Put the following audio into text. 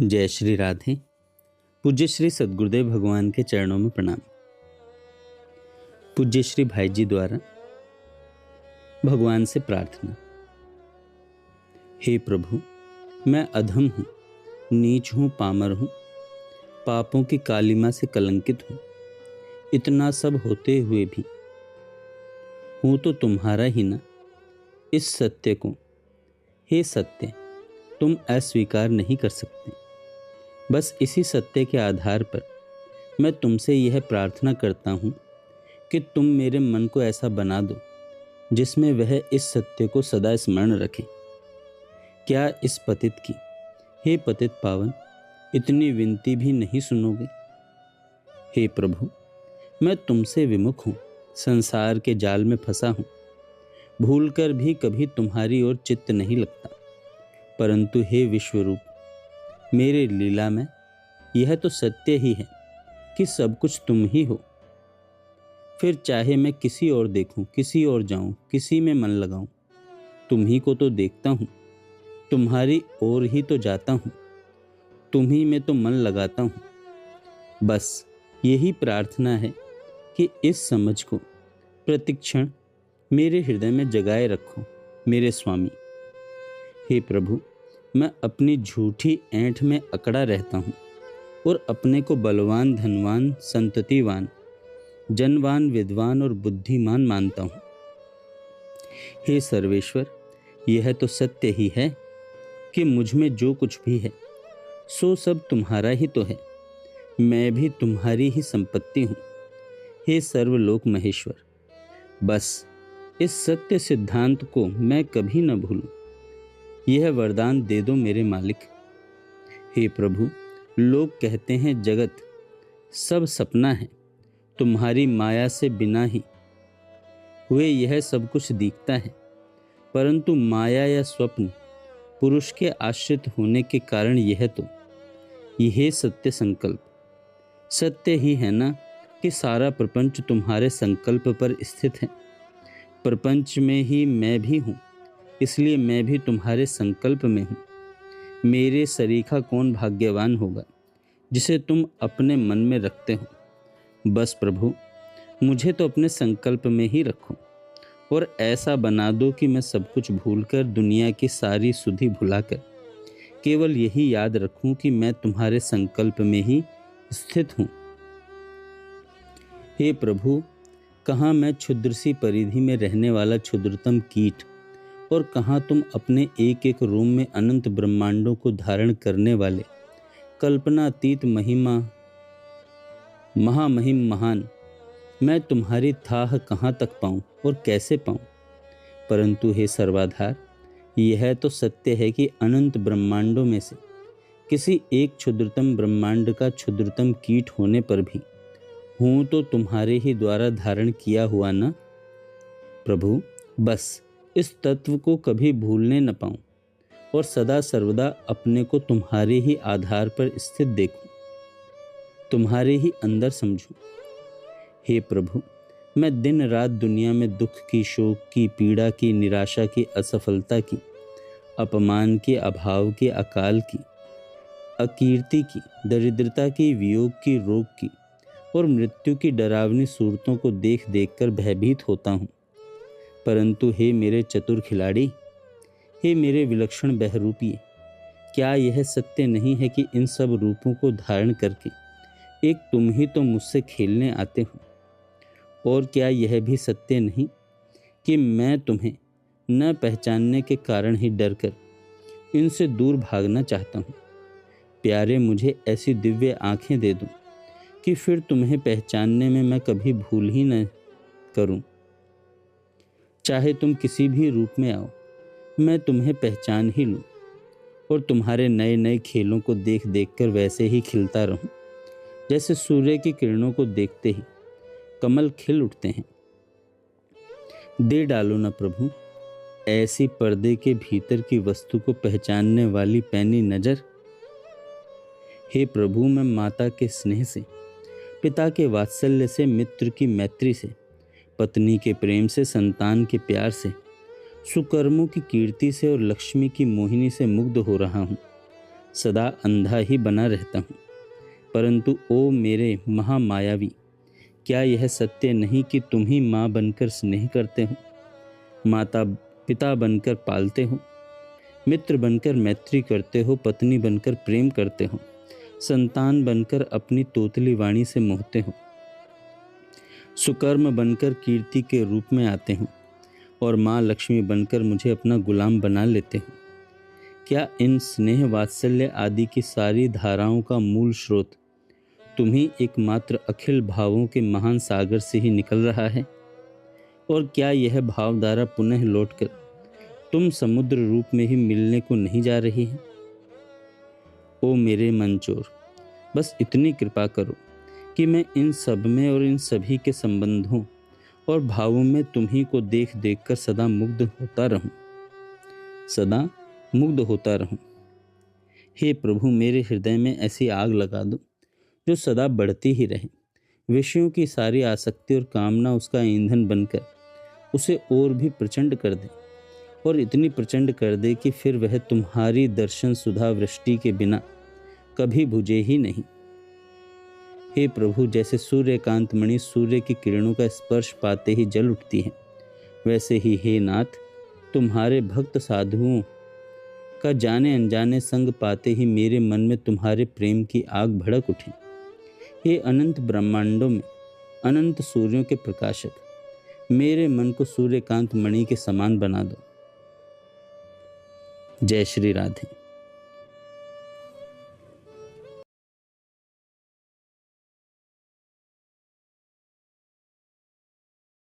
जय श्री राधे। पूज्य श्री सद्गुरुदेव भगवान के चरणों में प्रणाम। पूज्य श्री भाई जी द्वारा भगवान से प्रार्थना। हे प्रभु, मैं अधम हूँ, नीच हूँ, पामर हूँ, पापों की कालिमा से कलंकित हूँ। इतना सब होते हुए भी हूँ तो तुम्हारा ही ना। इस सत्य को, हे सत्य, तुम अस्वीकार नहीं कर सकते। बस इसी सत्य के आधार पर मैं तुमसे यह प्रार्थना करता हूँ कि तुम मेरे मन को ऐसा बना दो जिसमें वह इस सत्य को सदा स्मरण रखे। क्या इस पतित की, हे पतित पावन, इतनी विनती भी नहीं सुनोगे? हे प्रभु, मैं तुमसे विमुख हूँ, संसार के जाल में फंसा हूँ। भूलकर भी कभी तुम्हारी ओर चित्त नहीं लगता। परंतु हे विश्वरूप, मेरे लीला में यह तो सत्य ही है कि सब कुछ तुम ही हो। फिर चाहे मैं किसी और देखूं, किसी और जाऊं, किसी में मन लगाऊं, तुम ही को तो देखता हूं, तुम्हारी ओर ही तो जाता हूं, तुम ही में तो मन लगाता हूं। बस यही प्रार्थना है कि इस समझ को प्रतिक्षण मेरे हृदय में जगाए रखो मेरे स्वामी। हे प्रभु, मैं अपनी झूठी ऐंठ में अकड़ा रहता हूँ और अपने को बलवान, धनवान, संततिवान, जनवान, विद्वान और बुद्धिमान मानता हूँ। हे सर्वेश्वर, यह तो सत्य ही है कि मुझ में जो कुछ भी है सो सब तुम्हारा ही तो है। मैं भी तुम्हारी ही संपत्ति हूँ। हे सर्वलोक महेश्वर, बस इस सत्य सिद्धांत को मैं कभी न भूलूं, यह वरदान दे दो मेरे मालिक। हे प्रभु, लोग कहते हैं जगत सब सपना है, तुम्हारी माया से बिना ही हुए यह सब कुछ दिखता है। परंतु माया या स्वप्न पुरुष के आश्रित होने के कारण यह सत्य संकल्प सत्य ही है ना कि सारा प्रपंच तुम्हारे संकल्प पर स्थित है। प्रपंच में ही मैं भी हूँ, इसलिए मैं भी तुम्हारे संकल्प में हूँ। मेरे सरीखा कौन भाग्यवान होगा जिसे तुम अपने मन में रखते हो। बस प्रभु, मुझे तो अपने संकल्प में ही रखो और ऐसा बना दो कि मैं सब कुछ भूलकर, दुनिया की सारी सुधि भुलाकर केवल यही याद रखूं कि मैं तुम्हारे संकल्प में ही स्थित हूँ। हे प्रभु, कहाँ मैं क्षुद्र सी परिधि में रहने वाला क्षुद्रतम कीट और कहाँ तुम अपने एक एक रोम में अनंत ब्रह्मांडों को धारण करने वाले कल्पनातीत महिमा महामहिम महान। मैं तुम्हारी थाह कहाँ तक पाऊँ और कैसे पाऊँ? परंतु हे सर्वाधार, यह तो सत्य है कि अनंत ब्रह्मांडों में से किसी एक क्षुद्रतम ब्रह्मांड का क्षुद्रतम कीट होने पर भी हूँ तो तुम्हारे ही द्वारा धारण किया हुआ ना। प्रभु, बस इस तत्व को कभी भूलने न पाऊं और सदा सर्वदा अपने को तुम्हारे ही आधार पर स्थित देखूं, तुम्हारे ही अंदर समझूं। हे प्रभु, मैं दिन रात दुनिया में दुख की, शोक की, पीड़ा की, निराशा की, असफलता की, अपमान की, अभाव की, अकाल की, अकीर्ति की, दरिद्रता की, वियोग की, रोग की और मृत्यु की डरावनी सूरतों को देख देख कर भयभीत होता हूँ। परंतु हे मेरे चतुर खिलाड़ी, हे मेरे विलक्षण बहरूपीय, क्या यह सत्य नहीं है कि इन सब रूपों को धारण करके एक तुम ही तो मुझसे खेलने आते हो? और क्या यह भी सत्य नहीं कि मैं तुम्हें न पहचानने के कारण ही डर कर इनसे दूर भागना चाहता हूँ? प्यारे, मुझे ऐसी दिव्य आँखें दे दो कि फिर तुम्हें पहचानने में मैं कभी भूल ही न करूँ। चाहे तुम किसी भी रूप में आओ, मैं तुम्हें पहचान ही लूँ और तुम्हारे नए नए खेलों को देख देख कर वैसे ही खिलता रहूं जैसे सूर्य की किरणों को देखते ही कमल खिल उठते हैं। दे डालो ना प्रभु ऐसी पर्दे के भीतर की वस्तु को पहचानने वाली पैनी नजर। हे प्रभु, मैं माता के स्नेह से, पिता के वात्सल्य से, मित्र की मैत्री से, पत्नी के प्रेम से, संतान के प्यार से, सुकर्मों की कीर्ति से और लक्ष्मी की मोहिनी से मुग्ध हो रहा हूँ। सदा अंधा ही बना रहता हूँ। परंतु ओ मेरे महामायावी, क्या यह सत्य नहीं कि तुम ही माँ बनकर स्नेह करते हो, माता पिता बनकर पालते हो, मित्र बनकर मैत्री करते हो, पत्नी बनकर प्रेम करते हो, संतान बनकर अपनी तोतली वाणी से मोहते हो, सुकर्म बनकर कीर्ति के रूप में आते हो और माँ लक्ष्मी बनकर मुझे अपना गुलाम बना लेते हो। क्या इन स्नेह वात्सल्य आदि की सारी धाराओं का मूल स्रोत तुम ही एकमात्र अखिल भावों के महान सागर से ही निकल रहा है? और क्या यह भावधारा पुनः लौटकर तुम समुद्र रूप में ही मिलने को नहीं जा रही है? ओ मेरे मनचोर, बस इतनी कृपा करो कि मैं इन सब में और इन सभी के संबंधों और भावों में तुम्ही को देख देख कर सदा मुग्ध होता रहूं, सदा मुग्ध होता रहूं। हे प्रभु, मेरे हृदय में ऐसी आग लगा दो जो सदा बढ़ती ही रहे, विषयों की सारी आसक्ति और कामना उसका ईंधन बनकर उसे और भी प्रचंड कर दे, और इतनी प्रचंड कर दे कि फिर वह तुम्हारी दर्शन सुधा वृष्टि के बिना कभी बुझे ही नहीं। हे प्रभु, जैसे सूर्यकांत मणि सूर्य की किरणों का स्पर्श पाते ही जल उठती है, वैसे ही हे नाथ, तुम्हारे भक्त साधुओं का जाने अनजाने संग पाते ही मेरे मन में तुम्हारे प्रेम की आग भड़क उठे। हे अनंत ब्रह्मांडों में अनंत सूर्यों के प्रकाशक, मेरे मन को सूर्यकांत मणि के समान बना दो। जय श्री राधे।